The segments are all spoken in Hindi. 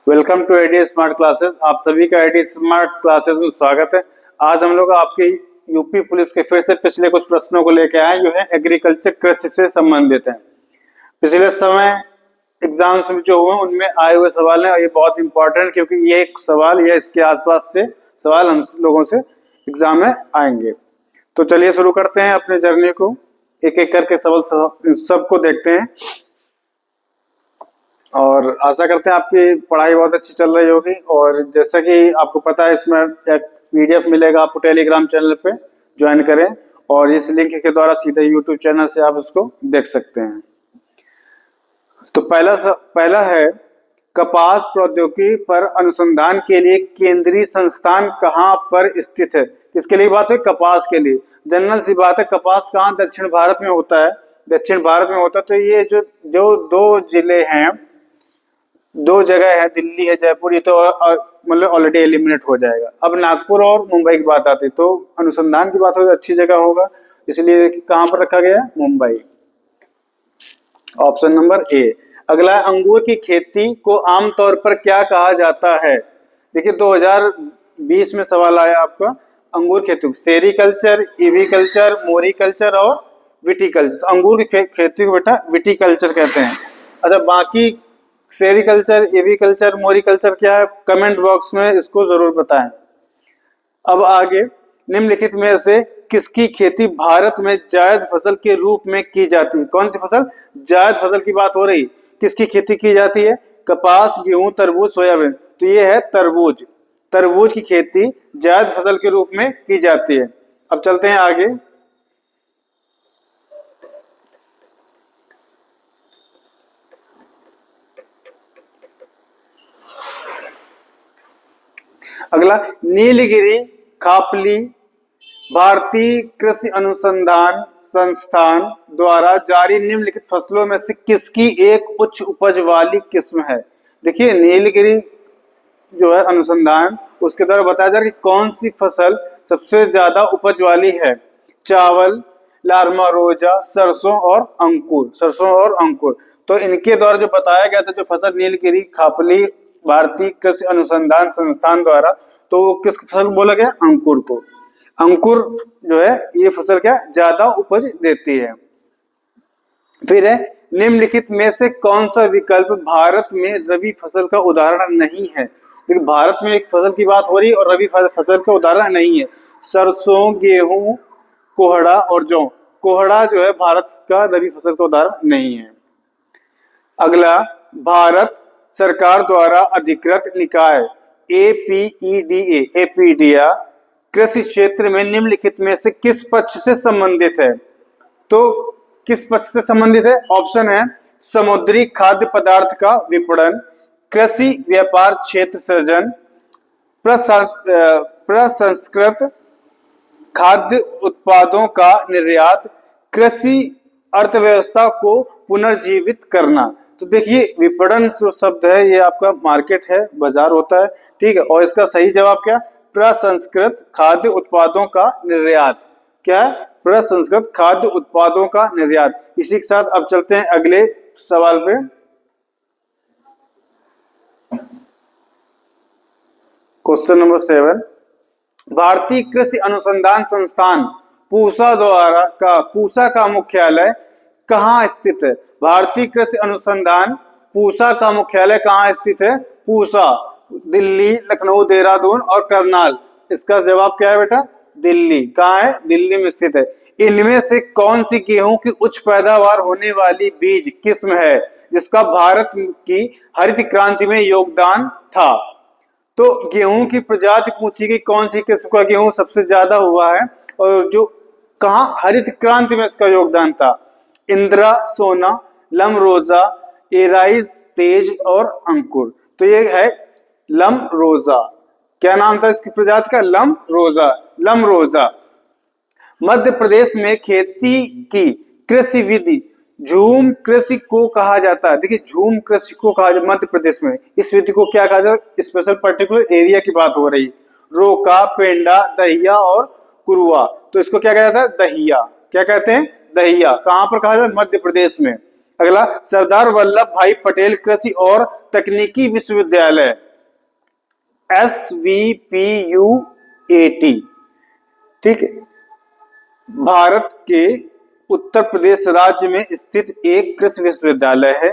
Welcome to ID smart classes. आप सभी का आईडी स्मार्ट क्लासेस में स्वागत है। आज हम लोग आपके यूपी पुलिस के फिर से पिछले कुछ प्रश्नों को लेकर आए जो है एग्रीकल्चर कृषि से संबंधित है। पिछले समय एग्जाम्स में जो हुए उनमें आए हुए सवाल हैं और ये बहुत इंपॉर्टेंट, क्योंकि ये एक सवाल या इसके आसपास से सवाल हम लोगों से एग्जाम में आएंगे। तो चलिए शुरू करते हैं अपने जर्नी को, एक एक करके सवाल सबको देखते हैं और आशा करते हैं आपकी पढ़ाई बहुत अच्छी चल रही होगी। और जैसा कि आपको पता है इसमें एक पीडीएफ मिलेगा, आपको टेलीग्राम चैनल पे ज्वाइन करें और इस लिंक के द्वारा सीधे यूट्यूब चैनल से आप उसको देख सकते हैं। तो पहला है, कपास प्रौद्योगिकी पर अनुसंधान के लिए केंद्रीय संस्थान कहाँ पर स्थित है? किसके लिए बात है? कपास के लिए। जनरल सी बात है, कपास कहाँ? दक्षिण भारत में होता है। दक्षिण भारत में होता है। तो ये जो दो जिले हैं, दो जगह है, दिल्ली है, जयपुर, ये तो मतलब ऑलरेडी एलिमिनेट हो जाएगा। अब नागपुर और मुंबई की बात आती है, तो अनुसंधान की बात हो तो अच्छी जगह होगा, इसलिए कहां पर रखा गया? मुंबई। Option number A. अगला है, अंगूर की खेती को आमतौर पर क्या कहा जाता है? देखिए 2020 में सवाल आया आपका अंगूर खेती को सेरीकल्चर, ईवीकल्चर, मोरीकल्चर और विटीकल्चर। तो अंगूर की खेती को बेटा विटीकल्चर कहते हैं। अच्छा, बाकी सेरीकल्चर, एविकल्चर, मोरिकल्चर क्या है? कमेंट बॉक्स में इसको जरूर बताएं। अब आगे, निम्नलिखित में से किसकी खेती भारत में जायद फसल के रूप में की जाती है? कौन सी फसल? जायद फसल की बात हो रही। किसकी खेती की जाती है? कपास, गेहूं, तरबूज, सोयाबीन। तो ये है तरबूज। तरबूज की खेती जायद फसल के रूप में की जाती है। अब चलते हैं आगे। अगला, नीलगिरी खापली भारतीय कृषि अनुसंधान संस्थान द्वारा जारी निम्नलिखित फसलों में से किसकी एक उच्च उपज वाली किस्म है? देखिए नीलगिरी जो है अनुसंधान, उसके द्वारा बताया जा रहा है कि कौन सी फसल सबसे ज्यादा उपज वाली है। चावल, लार्मा रोजा, सरसों और अंकुर। सरसों और अंकुर। तो इनके द्वारा जो बताया गया था, जो फसल नीलगिरी खापली भारतीय कृषि अनुसंधान संस्थान द्वारा, तो वो किस फसल बोला गया? अंकुर को। अंकुर जो है ये फसल क्या ज्यादा उपज देती है। फिर है, निम्नलिखित में से कौन सा विकल्प भारत में रबी फसल का उदाहरण नहीं है? देखिए भारत में एक फसल की बात हो रही है और रबी फसल का उदाहरण नहीं है। सरसों, गेहूं, कोहड़ा और जौ। कोहड़ा जो है भारत का रबी फसल का उदाहरण नहीं है। अगला, भारत सरकार द्वारा अधिकृत निकाय एपीईडीए कृषि क्षेत्र में निम्नलिखित में से किस पक्ष से संबंधित है? तो किस पक्ष से संबंधित है? ऑप्शन है, समुद्री खाद्य पदार्थ का विपणन, कृषि व्यापार क्षेत्र सृजन, प्रसंस्कृत खाद्य उत्पादों का निर्यात, कृषि अर्थव्यवस्था को पुनर्जीवित करना। तो देखिए विपणन जो शब्द है ये आपका मार्केट है, बाजार होता है, ठीक है। और इसका सही जवाब क्या? प्रसंस्कृत खाद्य उत्पादों का निर्यात। क्या है? प्रसंस्कृत खाद्य उत्पादों का निर्यात। इसी के साथ अब चलते हैं अगले सवाल पे। क्वेश्चन नंबर 7, भारतीय कृषि अनुसंधान संस्थान पूसा का मुख्यालय कहाँ स्थित है? भारतीय कृषि अनुसंधान पूसा का मुख्यालय कहाँ स्थित है? पूसा दिल्ली, लखनऊ, देहरादून और करनाल। इसका जवाब क्या है बेटा? दिल्ली। कहाँ है? दिल्ली में स्थित है। इनमें से कौन सी गेहूं की उच्च पैदावार होने वाली बीज किस्म है जिसका भारत की हरित क्रांति में योगदान था? तो गेहूं की प्रजाति पूछी गई, कौन सी किस्म का गेहूं सबसे ज्यादा हुआ है और जो कहां हरित क्रांति में इसका योगदान था? इंदिरा, सोना, लम रोजा, एराइज तेज और अंकुर। तो ये है लम रोजा। क्या नाम था इसकी प्रजाति का? लम रोजा। लम रोजा। मध्य प्रदेश में खेती की कृषि विधि झूम कृषि को कहा जाता है। देखिए झूम कृषि को कहा जाता है मध्य प्रदेश में। इस विधि को क्या कहा जाता है? स्पेशल पर्टिकुलर एरिया की बात हो रही। रोका, पेंडा, दहिया और कुरुआ। तो इसको क्या कहा जाता है? दहिया। क्या कहते हैं? दहिया। कहां पर कहा जाता है? मध्य प्रदेश में। अगला, सरदार वल्लभ भाई पटेल कृषि और तकनीकी विश्वविद्यालय SVPUAT, ठीक है, भारत के उत्तर प्रदेश राज्य में स्थित एक कृषि विश्वविद्यालय है।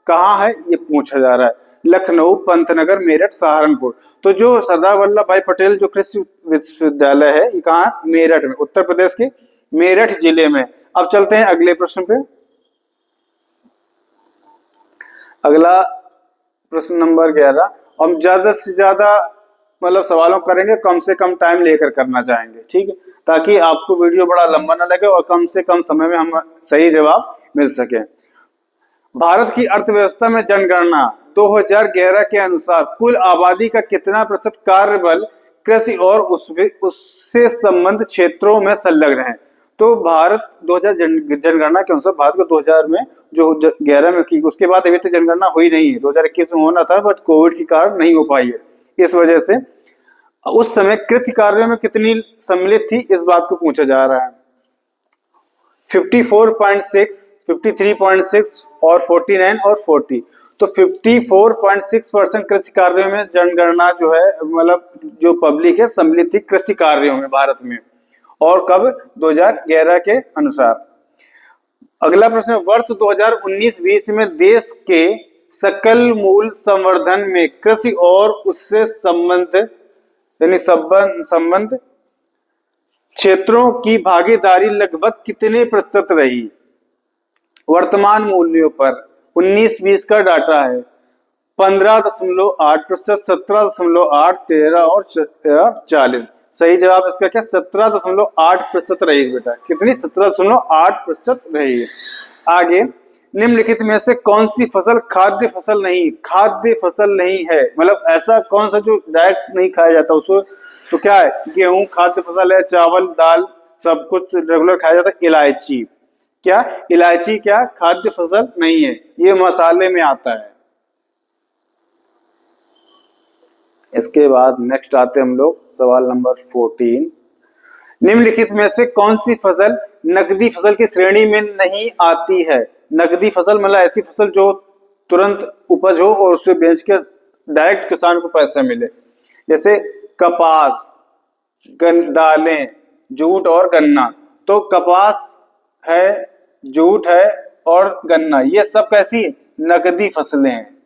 कहाँ है ये पूछा जा रहा है, लखनऊ, पंतनगर, मेरठ, सहारनपुर। तो जो सरदार वल्लभ भाई पटेल जो कृषि विश्वविद्यालय है ये कहाँ है, मेरठ में, उत्तर प्रदेश के मेरठ जिले में। अब चलते हैं अगले प्रश्न पे। अगला प्रश्न नंबर 11। हम ज्यादा से ज्यादा मतलब सवालों करेंगे, कम से कम टाइम लेकर करना चाहेंगे, ठीक है, ताकि आपको वीडियो बड़ा लंबा ना लगे और कम से कम समय में हम सही जवाब मिल सके। भारत की अर्थव्यवस्था में जनगणना 2011 के अनुसार कुल आबादी का कितना प्रतिशत कार्यबल कृषि और उससे संबंध क्षेत्रों में संलग्न है? तो भारत 2000 जनगणना के अनुसार भारत को 2000 में जो 11 में की, उसके बाद अभी तक जनगणना हुई नहीं है। 2021 में होना था बट कोविड के कारण नहीं हो पाई है। इस वजह से उस समय कृषि कार्यों में कितनी सम्मिलित थी, इस बात को पूछा जा रहा है। 54.6, 53.6 और 49 और 40। तो 54.6% कृषि कार्यों में जनगणना जो है मतलब जो पब्लिक है सम्मिलित थी कृषि कार्यों में भारत में, और कब, 2011 के अनुसार। अगला प्रश्न, वर्ष 2019-20 में देश के सकल मूल संवर्धन में कृषि और उससे संबंध यानी संबंध क्षेत्रों की भागीदारी लगभग कितने प्रतिशत रही? वर्तमान मूल्यों पर 19-20 का डाटा है 15.8%, 17.8%, 13 और 40। सही जवाब इसका क्या, 17.8% रही बेटा। कितनी, 17.8% रही है। आगे, निम्नलिखित में से कौन सी फसल खाद्य फसल नहीं, खाद्य फसल नहीं है, मतलब ऐसा कौन सा जो डायरेक्ट नहीं खाया जाता उसको, तो क्या है, गेहूं खाद्य फसल है, चावल, दाल सब कुछ रेगुलर खाया जाता है। इलायची, क्या इलायची क्या खाद्य फसल नहीं है, ये मसाले में आता है। इसके बाद नेक्स्ट आते हम लोग सवाल नंबर 14। निम्नलिखित में से कौन सी फसल नकदी फसल की श्रेणी में नहीं आती है? नकदी फसल मतलब ऐसी फसल जो तुरंत उपज हो और उसे बेच कर डायरेक्ट किसान को पैसा मिले, जैसे कपास, दालें, जूट और गन्ना। तो कपास है, जूट है और गन्ना, ये सब कैसी नकदी फसलें हैं।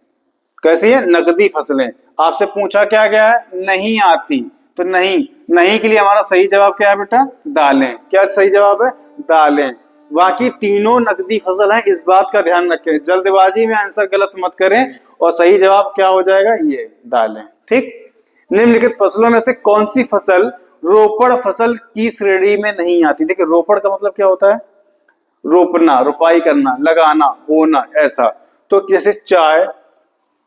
कैसी है, नकदी फसलें। आपसे पूछा क्या गया है, नहीं आती, तो नहीं के लिए हमारा सही जवाब क्या है बेटा, दालें। क्या सही जवाब है, दालें। बाकी तीनों नकदी फसल है, इस बात का ध्यान रखें, जल्दबाजी में आंसर गलत मत करें। और सही जवाब क्या हो जाएगा, ये दालें, ठीक। निम्नलिखित फसलों में से कौन सी फसल रोपड़ फसल की श्रेणी में नहीं आती? देखिए रोपड़ का मतलब क्या होता है, रोपना, रुपाई करना, लगाना, बोना, ऐसा। तो जैसे चाय,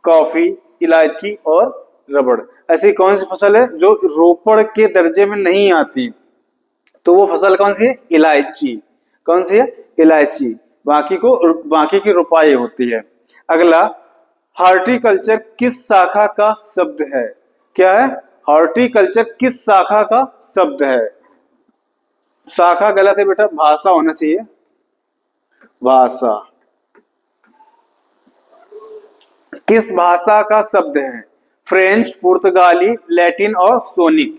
कॉफी, इलायची और रबड़, ऐसी कौन सी फसल है जो रोपड़ के दर्जे में नहीं आती? तो वो फसल कौन सी है, इलायची। कौन सी है, इलायची। बाकी की रुपाई होती है। अगला, हॉर्टिकल्चर किस शाखा का शब्द है? क्या है, हॉर्टिकल्चर किस शाखा का शब्द है? शाखा गलत है बेटा, भाषा होना चाहिए, भाषा। किस भाषा का शब्द है? फ्रेंच, पुर्तगाली, लैटिन और सोनिस।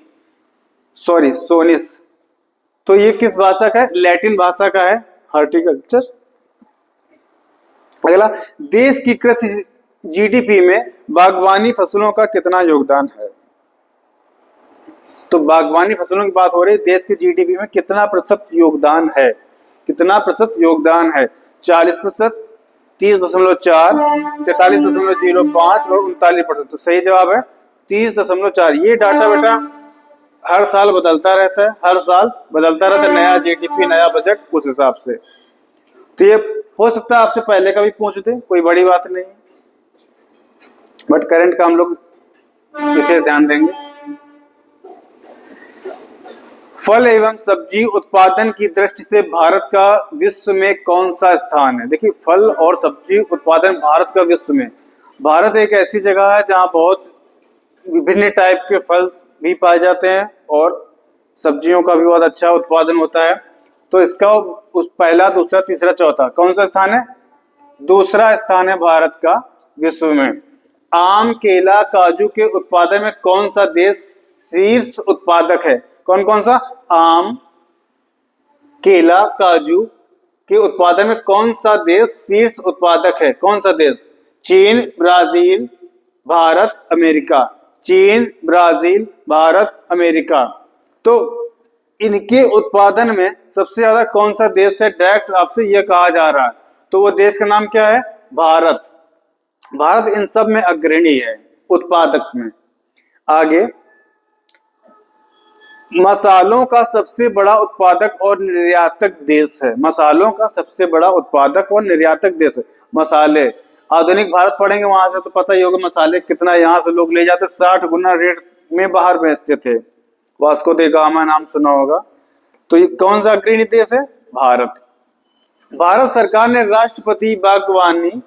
तो ये किस भाषा का है, लैटिन भाषा का है हॉर्टिकल्चर। अगला, देश की कृषि जीडीपी में बागवानी फसलों का कितना योगदान है? तो बागवानी फसलों की बात हो रही है, देश के जीडीपी में कितना प्रतिशत योगदान है? कितना प्रतिशत योगदान है? 40%, 30.4, 43.05 और 39%। तो सही जवाब है 30.4। ये डाटा बेटा हर साल बदलता रहता है, हर साल बदलता रहता है, नया जीडीपी, नया बजट, उस हिसाब से। तो ये हो सकता है आपसे पहले का भी पूछ दे, कोई बड़ी बात नहीं, बट करंट का हम लोग विशेष ध्यान देंगे। फल एवं सब्जी उत्पादन की दृष्टि से भारत का विश्व में कौन सा स्थान है? देखिए फल और सब्जी उत्पादन भारत का विश्व में, भारत एक ऐसी जगह है जहां बहुत विभिन्न टाइप के फल भी पाए जाते हैं और सब्जियों का भी बहुत अच्छा उत्पादन होता है। तो इसका उस पहला, दूसरा, तीसरा, चौथा कौन सा स्थान है? दूसरा स्थान है भारत का विश्व में। आम, केला, काजू के उत्पादन में कौन सा देश शीर्ष उत्पादक है? कौन कौन सा? आम, केला, काजू के उत्पादन में कौन सा देश शीर्ष उत्पादक है? कौन सा देश? चीन, ब्राजील, भारत, अमेरिका। चीन, ब्राजील, भारत, अमेरिका। तो इनके उत्पादन में सबसे ज्यादा कौन सा देश है? डायरेक्ट आपसे यह कहा जा रहा है। तो वो देश का नाम क्या है? भारत। भारत इन सब में अग्रणी है उत्पादक में। आगे, मसालों का सबसे बड़ा उत्पादक और निर्यातक देश है। मसालों का सबसे बड़ा उत्पादक और निर्यातक देश है। मसाले, आधुनिक भारत पढ़ेंगे वहां से तो पता ही होगा मसाले कितना यहाँ से लोग ले जाते, 60 गुना रेट में बाहर बेचते थे। वास्को द गामा नाम सुना होगा। तो ये कौन सा अग्रणी देश है? भारत। भारत सरकार ने राष्ट्रपति बागवानी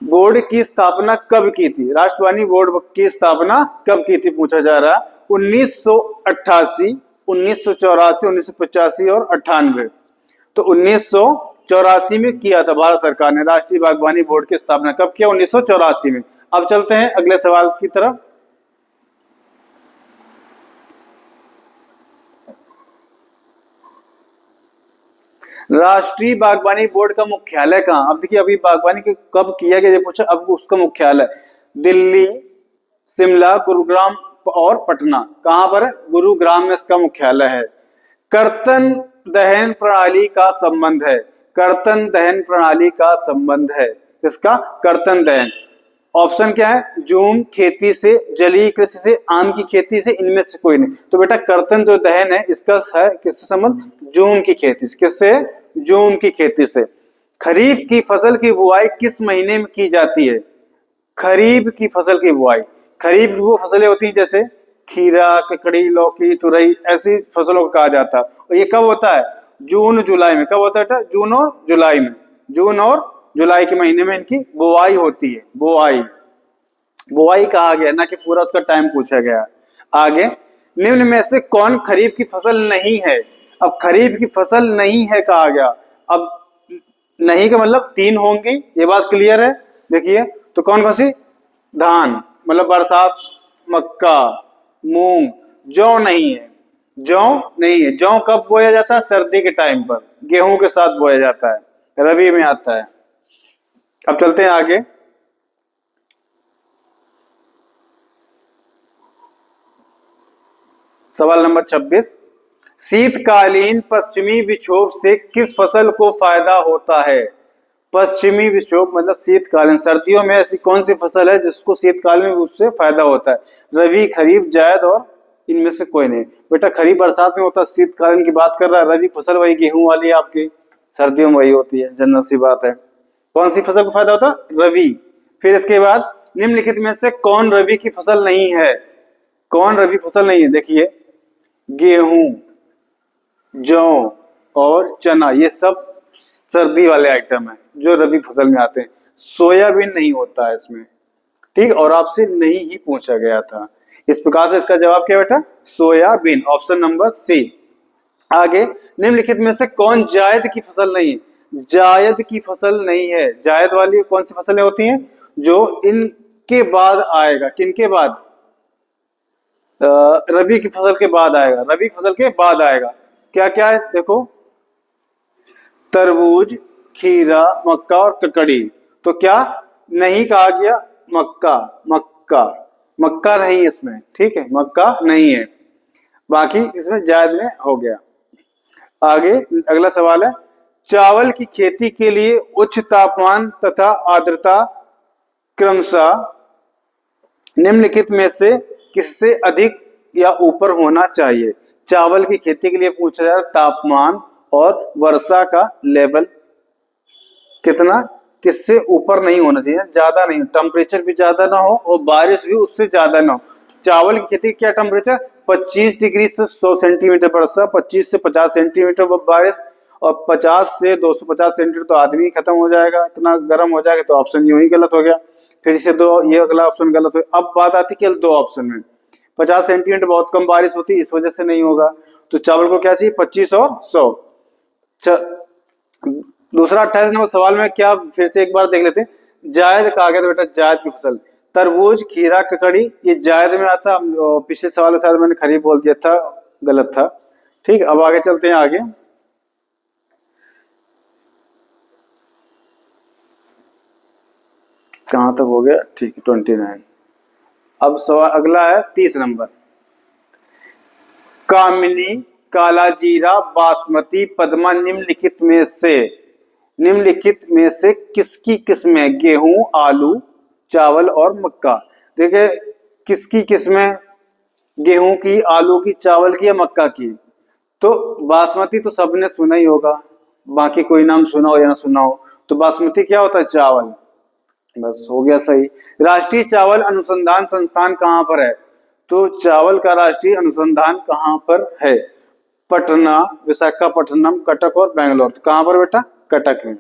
बोर्ड की स्थापना कब की थी? राष्ट्रवाणी बोर्ड की स्थापना कब की थी पूछा जा रहा है। 1988, 1984, 1985 और 98। तो 1984 में किया था भारत सरकार ने राष्ट्रीय बागवानी बोर्ड की स्थापना। कब किया? 1984 में। अब चलते हैं अगले सवाल की तरफ। राष्ट्रीय बागवानी बोर्ड का मुख्यालय कहाँ? अब देखिए, अभी बागवानी कब किया गया ये पूछा, अब उसका मुख्यालय दिल्ली, शिमला, गुरुग्राम और पटना। कहां पर है? गुरुग्राम में इसका मुख्यालय है। कर्तन दहन प्रणाली का संबंध है। कर्तन दहन प्रणाली का संबंध है। इसका कर्तन दहन। ऑप्शन क्या है? जूम खेती से, जलीय कृषि से, आम की खेती से, इनमें से कोई नहीं। तो बेटा कर्तन जो दहन है इसका है किससे संबंध? जूम की खेती से। किससे? जूम की खेती से। खरीफ की फसल की बुआई किस महीने में की जाती है? खरीफ की फसल की बुआई, खरीफ की वो फसलें होती हैं जैसे खीरा, ककड़ी, लौकी, तुरई, ऐसी फसलों को कहा जाता है। और ये कब होता है? जून जुलाई में। कब होता है? जून और जुलाई में। जून और जुलाई के महीने में इनकी बुआई होती है। बुआई, बुआई कहा गया ना कि पूरा उसका टाइम पूछा गया। आगे, निम्न में से कौन खरीफ की फसल नहीं है? अब खरीफ की फसल नहीं है कहा गया। अब नहीं का मतलब 3 होंगी, ये बात क्लियर है। देखिए तो कौन कौन सी? धान मतलब बरसात, मक्का, मूंग। जौ नहीं है। जौ नहीं है। जौ कब बोया जाता है? सर्दी के टाइम पर गेहूं के साथ बोया जाता है, रबी में आता है। अब चलते हैं आगे। सवाल नंबर 26। शीतकालीन पश्चिमी विक्षोभ से किस फसल को फायदा होता है? पश्चिमी विक्षोभ मतलब शीतकालीन, सर्दियों में ऐसी कौन सी फसल है जिसको शीतकालीन रूप से फायदा होता है? रबी, खरीफ, जायद और इनमें से कोई नहीं। बेटा खरीफ बरसात में होता है, शीतकालीन की बात कर रहा है। रबी फसल वही गेहूं वाली आपकी, सर्दियों में वही होती है, जनरल सी बात है। कौन सी फसल को फायदा होता है? रबी। फिर इसके बाद निम्नलिखित में से कौन रबी की फसल नहीं है? कौन रबी फसल नहीं है? देखिए, गेहूं, जौ और चना, ये सब सर्दी वाले आइटम है जो रबी फसल में आते हैं। सोयाबीन नहीं होता है इसमें, ठीक। और आपसे नहीं ही पूछा गया था। इस प्रकार से इसका जवाब क्या बेटा? Soybean, option number C. आगे, निम्नलिखित में से कौन जायद की फसल नहीं है? जायद की फसल नहीं है। जायद वाली कौन सी फसलें होती हैं? जो इनके बाद आएगा। किनके बाद? रबी की फसल के बाद आएगा। रबी की फसल के बाद आएगा। क्या क्या है देखो? तरबूज, खीरा, मक्का और ककड़ी। तो क्या नहीं कहा गया? मक्का। मक्का, मक्का नहीं इसमें, ठीक है, मक्का नहीं है। बाकी इसमें जायद में हो गया। आगे अगला सवाल है, चावल की खेती के लिए उच्च तापमान तथा आर्द्रता क्रमशः निम्नलिखित में से किससे अधिक या ऊपर होना चाहिए? चावल की खेती के लिए पूछा जा रहा है तापमान और वर्षा का लेवल कितना, किससे ऊपर नहीं होना चाहिए, ज्यादा नहीं, टेम्परेचर भी ज्यादा ना हो और बारिश भी उससे ज्यादा ना हो। चावल की खेती क्या टेम्परेचर? 25 डिग्री से 100 सेंटीमीटर वर्षा, 25 से 50 सेंटीमीटर बारिश और 50 से 250 सेंटीमीटर तो आदमी खत्म हो जाएगा, इतना गर्म हो जाएगा। तो ऑप्शन यूं ही गलत हो गया। फिर इसे दो, ये अगला ऑप्शन गलत हो। अब बात आती केवल 2 ऑप्शन में। 50 सेंटीमीटर बहुत कम बारिश होती है, इस वजह से नहीं होगा। तो चावल को क्या चाहिए? 25 और 100। दूसरा 28 नंबर सवाल में क्या, फिर से एक बार देख लेते हैं। जायद कहा गया, तो बेटा जायद की फसल, तरबूज, खीरा, ककड़ी, ये जायद में आता। पिछले सवाल में शायद मैंने खरीफ बोल दिया था, गलत था। ठीक, अब आगे चलते हैं। आगे कहां तक हो गया? ठीक है 29। अब सवाल अगला है 30 नंबर। कामिनी, काला जीरा, बासमती, पद्मा निम्नलिखित में से किसकी किस्में गेहूं, आलू, चावल और मक्का? देखिए, किसकी किस्में? गेहूं की, आलू की, चावल की या मक्का की? तो बासमती तो सबने सुना ही होगा, बाकी कोई नाम सुना हो या ना सुना हो। तो बासमती क्या होता है? चावल। बस हो गया सही। राष्ट्रीय चावल अनुसंधान संस्थान कहाँ पर है? तो चावल का राष्ट्रीय अनुसंधान कहाँ पर है? पटना, विशाखापट्टनम, कटक और बेंगलोर। तो कहाँ पर बेटा? कटक में,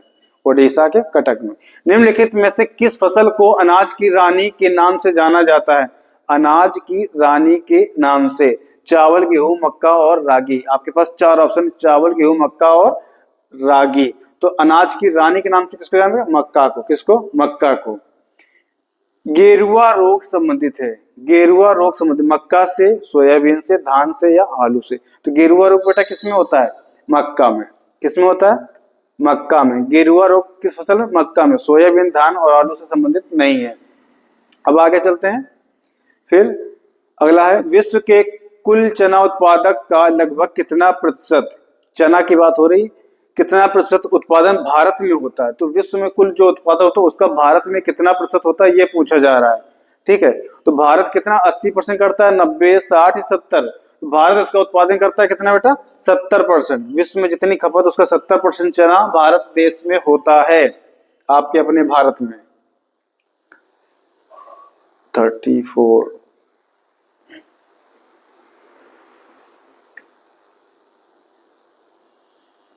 ओडिशा के कटक में। निम्नलिखित में से किस फसल को अनाज की रानी के नाम से जाना जाता है? अनाज की रानी के नाम से। चावल, गेहूं, मक्का और रागी। आपके पास चार ऑप्शन, चावल, गेहूं, मक्का और रागी। तो अनाज की रानी के नाम से किसको जानते हैं? मक्का को। किसको? मक्का को। गेरुआ रोग संबंधित है, गेरुआ रोग संबंधित मक्का से, सोयाबीन से, धान से या आलू से? तो गेरुआ रोग बेटा किसमें होता है? मक्का में। किसमें होता है? मक्का में। गेरुआ रोग किस फसल में? मक्का में। सोयाबीन, धान और आलू से संबंधित नहीं है। अब आगे चलते हैं। फिर अगला है, विश्व के कुल चना उत्पादक का लगभग कितना प्रतिशत, चना की बात हो रही, कितना प्रतिशत उत्पादन भारत में होता है? तो विश्व में कुल जो उत्पादन होता है उसका भारत में कितना प्रतिशत होता है, ये पूछा जा रहा है। ठीक है, तो भारत कितना 80% करता है, 90, 60 या 70? भारत उसका उत्पादन करता है कितना बेटा? 70%। विश्व में जितनी खपत उसका 70% चना भारत देश में होता है, आपके अपने भारत में। 34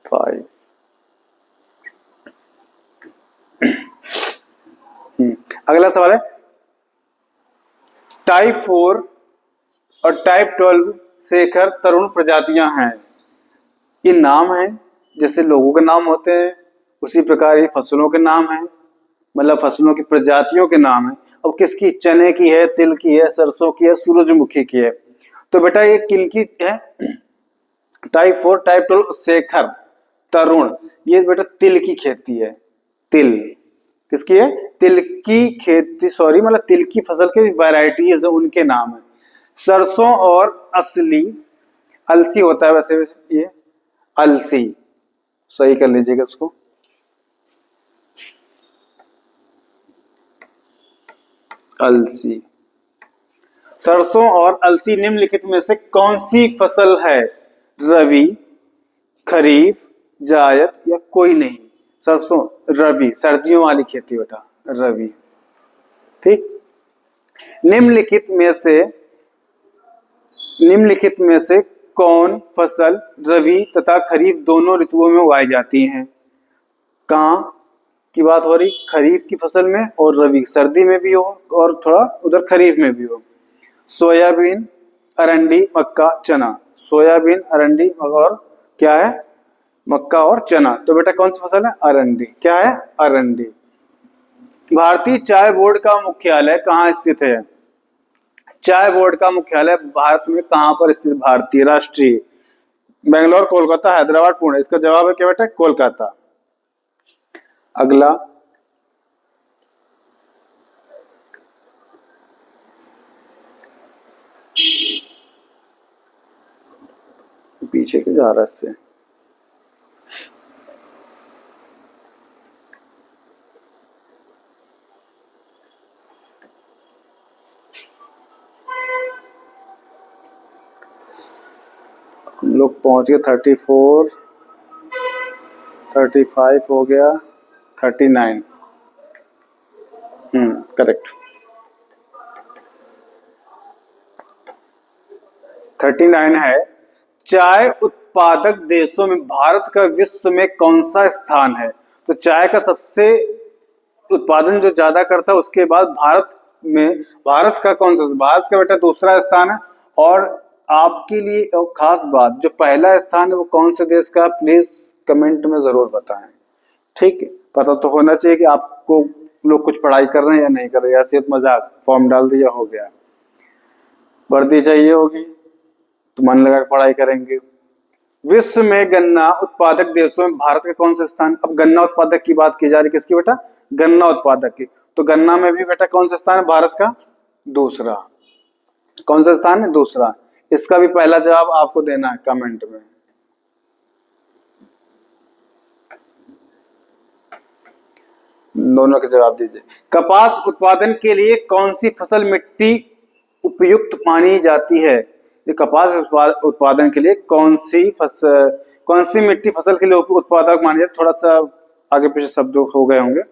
5। अगला सवाल है, टाइप 4 और टाइप 12 शेखर तरुण प्रजातियां हैं। ये नाम है, जैसे लोगों के नाम होते हैं उसी प्रकार ये फसलों के नाम है, मतलब फसलों की प्रजातियों के नाम है। अब किसकी? चने की है, तिल की है, सरसों की है, सूरजमुखी की है। तो बेटा ये किनकी है? टाइप 4, टाइप 12 शेखर तरुण, ये बेटा तिल की खेती है। तिल किसकी है? तिल की खेती, सॉरी, मतलब तिल की फसल के वैरायटीज है, उनके नाम है। सरसों और असली, अलसी होता है वैसे ये, अलसी, सही कर लीजिएगा इसको। अलसी, सरसों और अलसी निम्नलिखित में से कौन सी फसल है? रबी, खरीफ, जायद या कोई नहीं? सरसों रबी, सर्दियों वाली खेती बेटा, रबी। ठीक, निम्नलिखित में से कौन फसल रबी तथा खरीफ दोनों ऋतुओं में उगाई जाती है? कहाँ की बात हो रही? खरीफ की फसल में, और रबी सर्दी में भी हो और थोड़ा उधर खरीफ में भी हो। सोयाबीन, अरंडी, मक्का, चना। सोयाबीन, अरंडी और क्या है? मक्का और चना। तो बेटा कौन सी फसल है? अरंडी। क्या है? अरंडी। भारतीय चाय बोर्ड का मुख्यालय कहाँ स्थित है? चाय बोर्ड का मुख्यालय भारत में कहाँ पर स्थित? भारतीय राष्ट्रीय, बेंगलोर, कोलकाता, हैदराबाद, पुणे। इसका जवाब है क्या बेटा? कोलकाता। अगला, पीछे क्यों जा रहा है इससे? हम लोग पहुंच गए 34, 35 हो गया, 39। करेक्ट। 39 है, चाय उत्पादक देशों में भारत का विश्व में कौन सा स्थान है? तो चाय का सबसे उत्पादन जो ज्यादा करता है उसके बाद भारत का कौन सा? भारत का बेटा दूसरा स्थान है। और आपके लिए खास बात, जो पहला स्थान है वो कौन से देश का? प्लीज कमेंट में जरूर बताएं। ठीक है, पता तो होना चाहिए कि आपको लोग कुछ पढ़ाई कर रहे हैं या नहीं कर रहे हैं, या सिर्फ मजाक, फॉर्म डाल दिया हो गया। वर्दी चाहिए होगी तो मन लगा के पढ़ाई करेंगे। विश्व में गन्ना उत्पादक देशों में भारत का कौन सा स्थान? अब गन्ना उत्पादक की बात की जा रही, किसकी बेटा? गन्ना उत्पादक की। तो गन्ना में भी बेटा कौन सा स्थान है भारत का? दूसरा। कौन सा स्थान है? दूसरा। इसका भी पहला जवाब आपको देना है कमेंट में। दोनों के जवाब दीजिए। कपास उत्पादन के लिए कौन सी फसल मिट्टी उपयुक्त मानी जाती है? ये कपास उत्पादन के लिए कौन सी मिट्टी फसल के लिए उत्पादक मानी जाती है? थोड़ा सा आगे पीछे शब्द हो गए होंगे,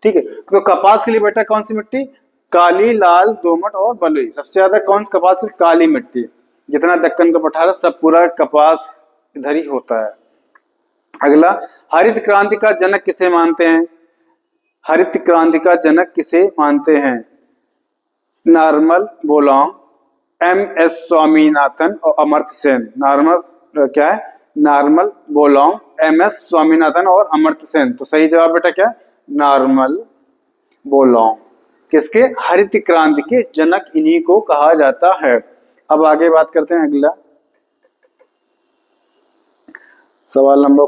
ठीक है। तो कपास के लिए बेटा कौन सी मिट्टी? काली, लाल, दोमट और बलुई। सबसे ज्यादा कौन सी कपास की? काली मिट्टी। जितना दक्कन का पठार है सब पूरा कपास इधर ही होता है। अगला, हरित क्रांति का जनक किसे मानते हैं? हरित क्रांति का जनक किसे मानते हैं? Norman Borlaug, MS. स्वामीनाथन और अमर्त्य सेन। नॉर्मन क्या है? Norman Borlaug, MS. स्वामीनाथन और अमर्त्य सेन। तो सही जवाब बेटा क्या है? Norman Borlaug. किसके? हरित क्रांति के जनक इन्हीं को कहा जाता है। अब आगे बात करते हैं अगला सवाल नंबर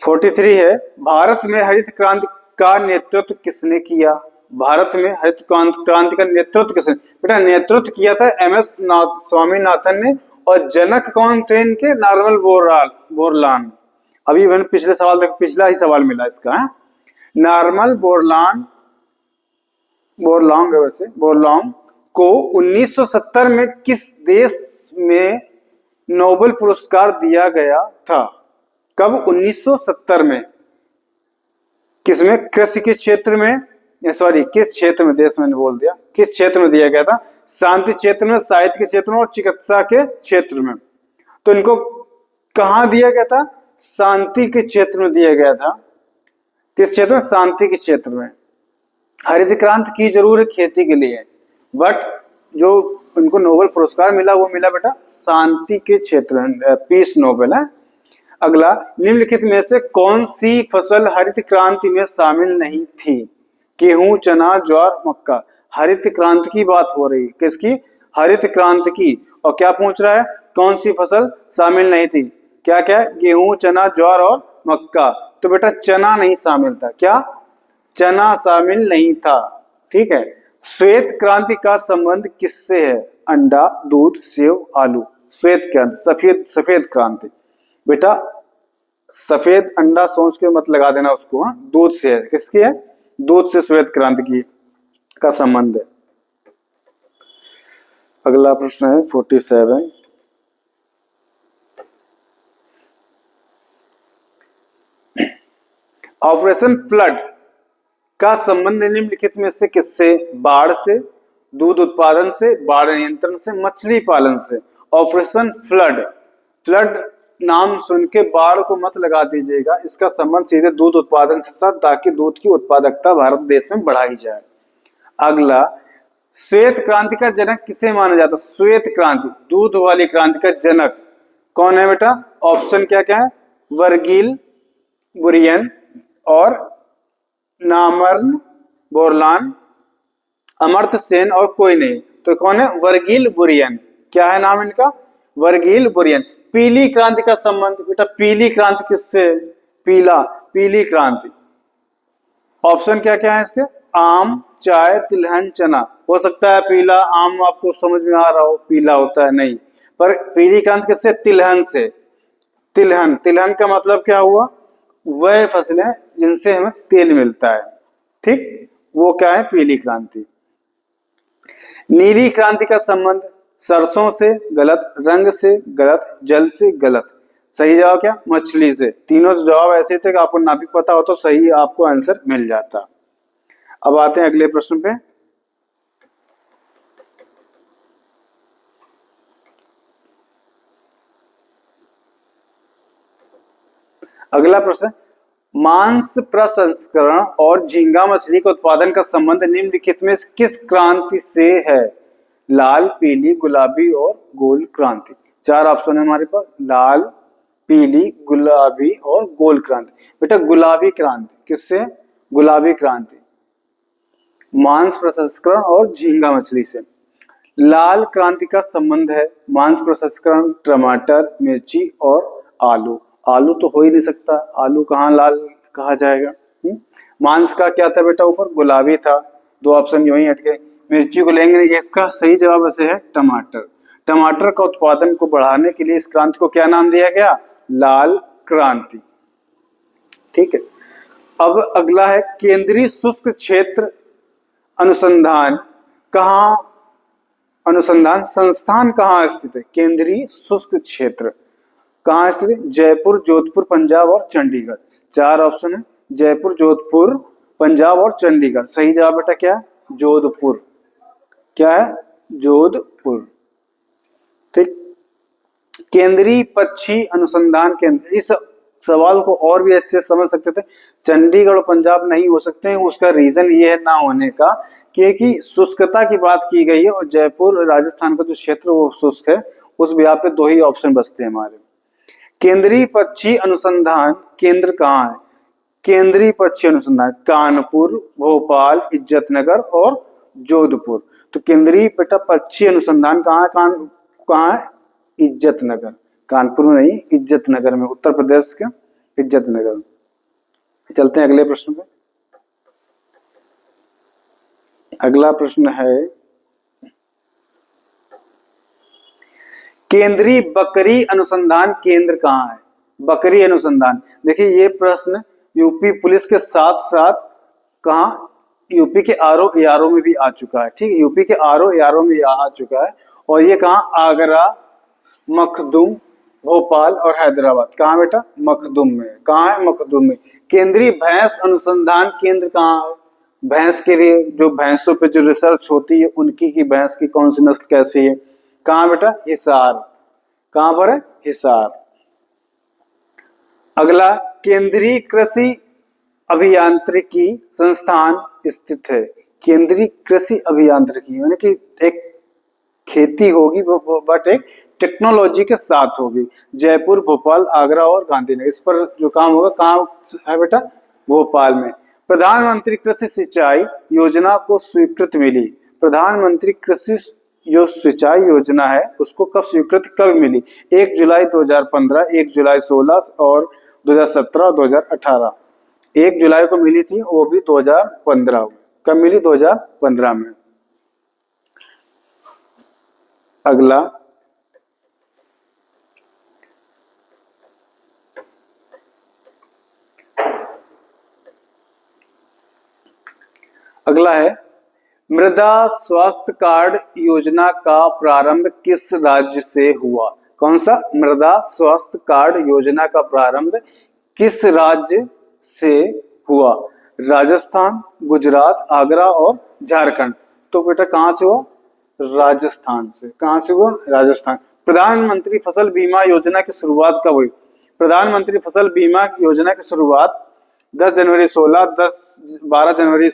43 है, भारत में हरित क्रांति का नेतृत्व किसने किया? भारत में हरित क्रांति का नेतृत्व किसने? बेटा नेतृत्व किया था एम.एस. स्वामीनाथन ने, और जनक कौन थे इनके? Norman Borlaug. अभी मैंने पिछले सवाल तक पिछला ही सवाल मिला इसका है। नॉर्मन बोरलॉग है वैसे। बोरलॉग को 1970 में किस देश में नोबेल पुरस्कार दिया गया था? कब? 1970 में। किसमें? कृषि के क्षेत्र में, सॉरी किस क्षेत्र में, देश मैंने बोल दिया, किस क्षेत्र में दिया गया था? शांति क्षेत्र में, साहित्य के क्षेत्र में और चिकित्सा के क्षेत्र में। तो इनको कहां दिया गया था? शांति के क्षेत्र में दिया गया था। किस क्षेत्र में? शांति के क्षेत्र में। हरित क्रांति की जरूर है खेती के लिए, बट जो उनको नोबेल पुरस्कार मिला वो मिला बेटा शांति के क्षेत्र में, पीस नोबेल है। अगला, निम्नलिखित में से कौन सी फसल हरित क्रांति में शामिल नहीं थी? गेहूं, चना, ज्वार, मक्का। हरित क्रांति की बात हो रही, किसकी? हरित क्रांति की। और क्या पूछ रहा है? कौन सी फसल शामिल नहीं थी? क्या क्या? गेहूं, चना, ज्वार और मक्का। तो बेटा चना नहीं शामिल था। क्या? चना शामिल नहीं था, ठीक है। श्वेत क्रांति का संबंध किससे है? अंडा, दूध, सेव, आलू। श्वेत क्रांति, सफेद क्रांति। बेटा सफेद अंडा सोच के मत लगा देना उसको, हाँ। दूध से है। किसकी है? दूध से श्वेत क्रांति की का संबंध है। अगला प्रश्न है 47। ऑपरेशन फ्लड का संबंध निम्नलिखित में से किससे? बाढ़ से, दूध उत्पादन से, बाढ़ नियंत्रण से, मछली पालन से। ऑपरेशन फ्लड नाम सुन के बाढ़ को मत लगा दीजिएगा, इसका संबंध सीधे दूध उत्पादन से था, ताकि दूध की उत्पादकता भारत देश में बढ़ाई जाए। अगला, श्वेत क्रांति का जनक किसे माना जाता? श्वेत क्रांति, दूध वाली क्रांति का जनक कौन है बेटा? ऑप्शन क्या क्या है? वर्गील बुरियन और नॉर्मन बोरलॉग, अमर्त्य सेन और कोई नहीं। तो कौन है? वर्गील बुरियन। क्या है नाम इनका? वर्गील बुरियन। पीली क्रांति का संबंध बेटा, पीली क्रांति किससे? पीली क्रांति। ऑप्शन क्या क्या है इसके? आम, चाय, तिलहन, चना। हो सकता है पीला आम आपको समझ में आ रहा हो, पीला होता है, नहीं। पर पीली क्रांति किससे? तिलहन से। तिलहन का मतलब क्या हुआ? वह फसलें जिनसे हमें तेल मिलता है, ठीक, वो क्या है? पीली क्रांति। नीली क्रांति का संबंध सरसों से गलत, रंग से गलत, जल से गलत। सही जवाब क्या? मछली से। तीनों जवाब ऐसे थे कि आपको ना भी पता हो तो सही आपको आंसर मिल जाता। अब आते हैं अगले प्रश्न पे। अगला प्रश्न, मांस प्रसंस्करण और झींगा मछली के उत्पादन का संबंध निम्नलिखित में किस क्रांति से है? लाल, पीली, गुलाबी और गोल क्रांति। चार ऑप्शन है हमारे पास, लाल, पीली, गुलाबी और गोल क्रांति। बेटा गुलाबी क्रांति किससे? गुलाबी क्रांति मांस प्रसंस्करण और झींगा मछली से। लाल क्रांति का संबंध है मांस प्रसंस्करण, टमाटर, मिर्ची और आलू। आलू तो हो ही नहीं सकता, आलू कहाँ लाल कहा जाएगा। मांस का क्या था बेटा? ऊपर गुलाबी था, दो ऑप्शन यूं ही हट गए। मिर्ची को लेंगे नहीं, इसका सही जवाब ऐसे है टमाटर। टमाटर का उत्पादन को बढ़ाने के लिए इस क्रांति को क्या नाम दिया गया? लाल क्रांति। ठीक है। अब अगला है केंद्रीय शुष्क क्षेत्र अनुसंधान कहाँ, अनुसंधान संस्थान कहाँ स्थित है? केंद्रीय शुष्क क्षेत्र कहाँ स्थित है? जयपुर, जोधपुर, पंजाब और चंडीगढ़। चार ऑप्शन है, जयपुर, जोधपुर, पंजाब और चंडीगढ़। सही जवाब बेटा क्या है? जोधपुर। क्या है? जोधपुर। ठीक। केंद्रीय पक्षी अनुसंधान केंद्र, इस सवाल को और भी ऐसे समझ सकते थे, चंडीगढ़ और पंजाब नहीं हो सकते हैं। उसका रीजन ये है ना होने का क्योंकि शुष्कता की बात की गई है और जयपुर राजस्थान का जो क्षेत्र वो शुष्क है, उस बिहार पे दो ही ऑप्शन बचते हैं हमारे। केंद्रीय पक्षी अनुसंधान केंद्र कहाँ है? केंद्रीय पक्षी अनुसंधान कानपुर, भोपाल, इज्जतनगर और जोधपुर। तो केंद्रीय बेटा पक्षी अनुसंधान कहाँ है? इज्जतनगर। कानपुर में नहीं, इज्जतनगर में, उत्तर प्रदेश के इज्जतनगर। चलते हैं अगले प्रश्न पे। अगला प्रश्न है केंद्रीय बकरी अनुसंधान केंद्र कहाँ है? बकरी अनुसंधान, देखिए ये प्रश्न यूपी पुलिस के साथ साथ कहाँ, यूपी के आरओ एआरओ में भी आ चुका है। ठीक है, यूपी के आरओ एआरओ में आ चुका है। और ये कहाँ? आगरा, मखदुम, भोपाल और हैदराबाद। कहाँ बेटा? मखदुम में। कहाँ है? मखदुम में। केंद्रीय भैंस अनुसंधान केंद्र कहाँ है? भैंस के लिए जो भैंसों पे जो रिसर्च होती है उनकी की भैंस की कौन सी नस्ल कैसी है। कहाँ बेटा? हिसार। कहाँ पर है? हिसार। अगला केंद्रीय कृषि अभियांत्रिकी संस्थान स्थित है। केंद्रीय कृषि अभियांत्रिकी यानी कि एक खेती होगी बट एक टेक्नोलॉजी के साथ होगी। जयपुर, भोपाल, आगरा और गांधीनगर, इस पर जो काम होगा कहाँ है बेटा? भोपाल में। प्रधानमंत्री कृषि सिंचाई योजना को स्वीकृति मिली। प्रधानमंत्री कृषि जो सिंचाई योजना है उसको कब स्वीकृति कब मिली? 1 जुलाई 2015, 1 जुलाई 16 और 2017, 2018। 1 जुलाई को मिली थी, वो भी 2015। कब मिली? 2015 में। अगला है मृदा स्वास्थ्य कार्ड योजना का प्रारंभ किस राज्य से हुआ? कौन सा? मृदा स्वास्थ्य कार्ड योजना का प्रारंभ किस राज्य से हुआ? राजस्थान, गुजरात, आगरा और झारखंड। तो बेटा कहां से हुआ? राजस्थान से। कहां से हुआ? राजस्थान। प्रधानमंत्री फसल बीमा योजना की शुरुआत कब हुई? प्रधानमंत्री फसल बीमा योजना की शुरुआत 10 जनवरी 16, 12 जनवरी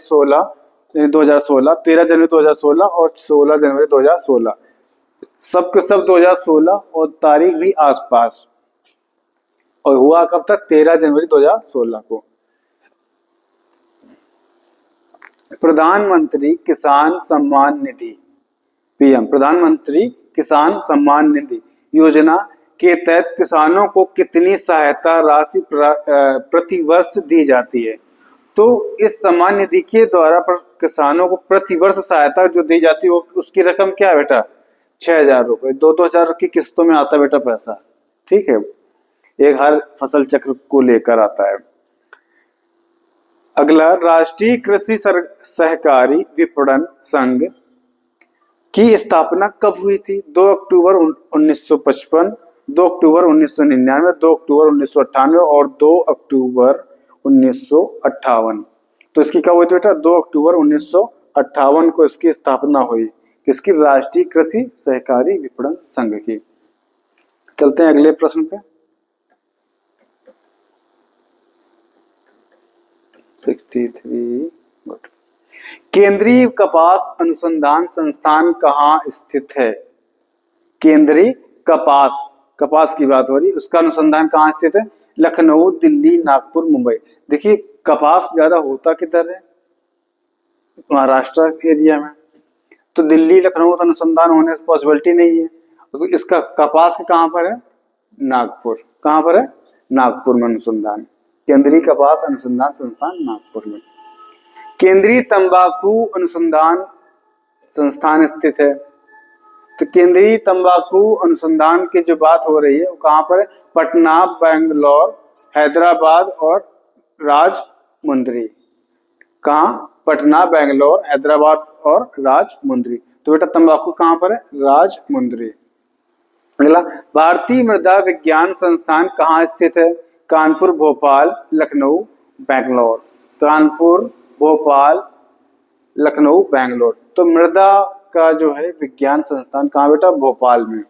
2016, 13 जनवरी 2016 और 16 जनवरी 2016। सबके सब 2016 और तारीख भी आसपास। और हुआ कब तक? 13 जनवरी 2016 को। प्रधानमंत्री किसान सम्मान निधि पीएम, प्रधानमंत्री किसान सम्मान निधि योजना के तहत किसानों को कितनी सहायता राशि प्रति वर्ष दी जाती है? तो इस सम्मान निधि के द्वारा पर किसानों को प्रति वर्ष सहायता जो दी जाती है वो उसकी रकम क्या है बेटा? 6,000 रुपए। 2-2 हजार की किस्तों में आता है बेटा पैसा। ठीक है, एक हर फसल चक्र को लेकर आता है। अगला राष्ट्रीय कृषि सहकारी विपणन संघ की स्थापना कब हुई थी? 2 अक्टूबर 1955, 2 अक्टूबर 1999, 2 अक्टूबर 1998 और 2 अक्टूबर 1958। तो इसकी कब हुई थी बेटा? 2 अक्टूबर 1958 को इसकी स्थापना हुई। किसकी? राष्ट्रीय कृषि सहकारी विपणन संघ की। चलते हैं अगले प्रश्न पे। 63 केंद्रीय कपास अनुसंधान संस्थान कहाँ स्थित है? केंद्रीय कपास कपास की बात हो रही, उसका अनुसंधान कहाँ स्थित है? लखनऊ, दिल्ली, नागपुर, मुंबई। देखिए कपास ज्यादा होता किधर है? महाराष्ट्र एरिया में। तो दिल्ली, लखनऊ तो अनुसंधान होने से पॉसिबिलिटी नहीं है। तो इसका कपास का कहाँ पर है? नागपुर। कहाँ पर है? नागपुर में अनुसंधान। केंद्रीय कपास अनुसंधान संस्थान नागपुर में। केंद्रीय तंबाकू अनुसंधान संस्थान स्थित है। तो केंद्रीय तंबाकू अनुसंधान की जो बात हो रही है वो कहाँ पर है? पटना, बेंगलोर, हैदराबाद और राजमुंद्री। कहाँ? पटना, बेंगलोर, हैदराबाद और राजमुंद्री। तो बेटा तंबाकू कहाँ पर है? राजमुंद्री। अगला, भारतीय मृदा विज्ञान संस्थान कहाँ स्थित है? कानपुर, भोपाल, लखनऊ, बेंगलोर। कानपुर, भोपाल, लखनऊ, बेंगलोर। तो मृदा का जो है विज्ञान संस्थान कहाँ बेटा? भोपाल में।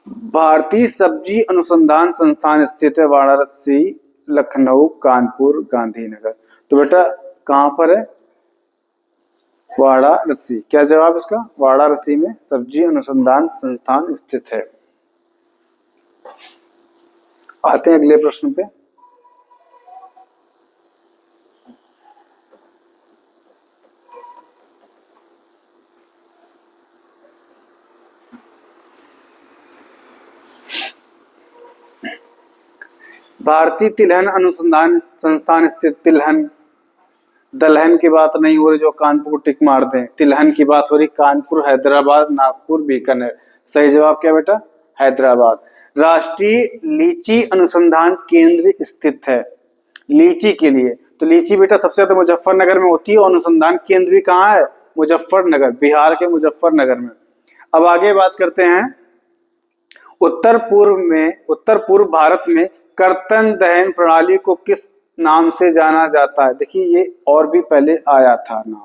भारतीय सब्जी अनुसंधान संस्थान स्थित है वाराणसी, लखनऊ, कानपुर, गांधीनगर। तो बेटा कहाँ पर है? वाराणसी। क्या जवाब इसका? वाराणसी में सब्जी अनुसंधान संस्थान स्थित है। आते हैं अगले प्रश्न पे। भारतीय तिलहन अनुसंधान संस्थान स्थित। तिलहन, दलहन की बात नहीं हो रही जो कानपुर को टिक मार दें। तिलहन की बात हो रही। कानपुर, हैदराबाद, नागपुर, बीकानेर। सही जवाब क्या बेटा? हैदराबाद। राष्ट्रीय लीची अनुसंधान केंद्र स्थित है। लीची के लिए तो लीची बेटा सबसे ज्यादा मुजफ्फरनगर में होती है और अनुसंधान केंद्र भी कहाँ है? मुजफ्फरनगर, बिहार के मुजफ्फरनगर में। अब आगे बात करते हैं उत्तर पूर्व भारत में कर्तन दहन प्रणाली को किस नाम से जाना जाता है? देखिए ये और भी पहले आया था नाम,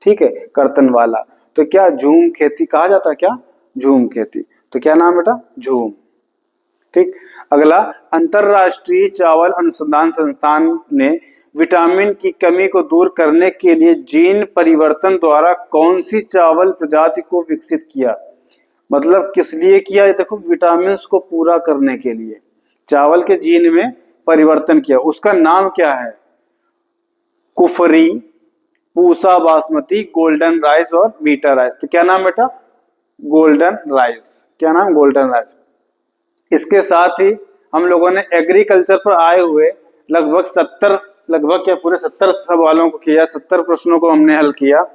ठीक है, कर्तन वाला। तो क्या झूम खेती कहा जाता है? क्या झूम खेती? तो क्या नाम बेटा? झूम। ठीक। अगला, अंतरराष्ट्रीय चावल अनुसंधान संस्थान ने विटामिन की कमी को दूर करने के लिए जीन परिवर्तन द्वारा कौन सी चावल प्रजाति को विकसित किया? मतलब किस लिए किया? देखो विटामिन को पूरा करने के लिए चावल के जीन में परिवर्तन किया। उसका नाम क्या है? कुफरी, पूसा बासमती, गोल्डन राइस और बीटा राइस। तो क्या नाम बेटा? Golden rice. क्या नाम? Golden rice. इसके साथ ही हम लोगों ने एग्रीकल्चर पर आए हुए लगभग क्या पूरे 70 सवालों को किया, 70 प्रश्नों को हमने हल किया।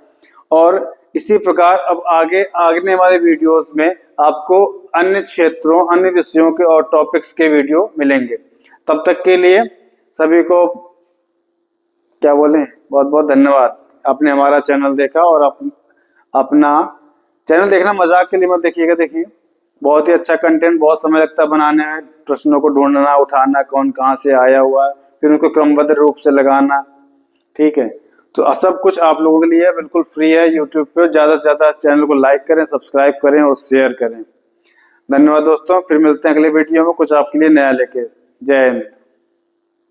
और इसी प्रकार अब आगने वाले वीडियोस में आपको अन्य क्षेत्रों, अन्य विषयों के और टॉपिक्स के वीडियो मिलेंगे। तब तक के लिए सभी को क्या बोलें, बहुत बहुत धन्यवाद। आपने हमारा चैनल देखा और अपना चैनल देखना मजाक के लिए मत देखिएगा। देखिए बहुत ही अच्छा कंटेंट, बहुत समय लगता है बनाने में, प्रश्नों को ढूंढना, उठाना, कौन कहाँ से आया हुआ है, फिर उनको क्रमबद्ध रूप से लगाना। ठीक है, तो सब कुछ आप लोगों के लिए बिल्कुल फ्री है यूट्यूब पे। ज्यादा से ज्यादा चैनल को लाइक करें, सब्सक्राइब करें और शेयर करें। धन्यवाद दोस्तों, फिर मिलते हैं अगले वीडियो में कुछ आपके लिए नया लेके। जय हिंद।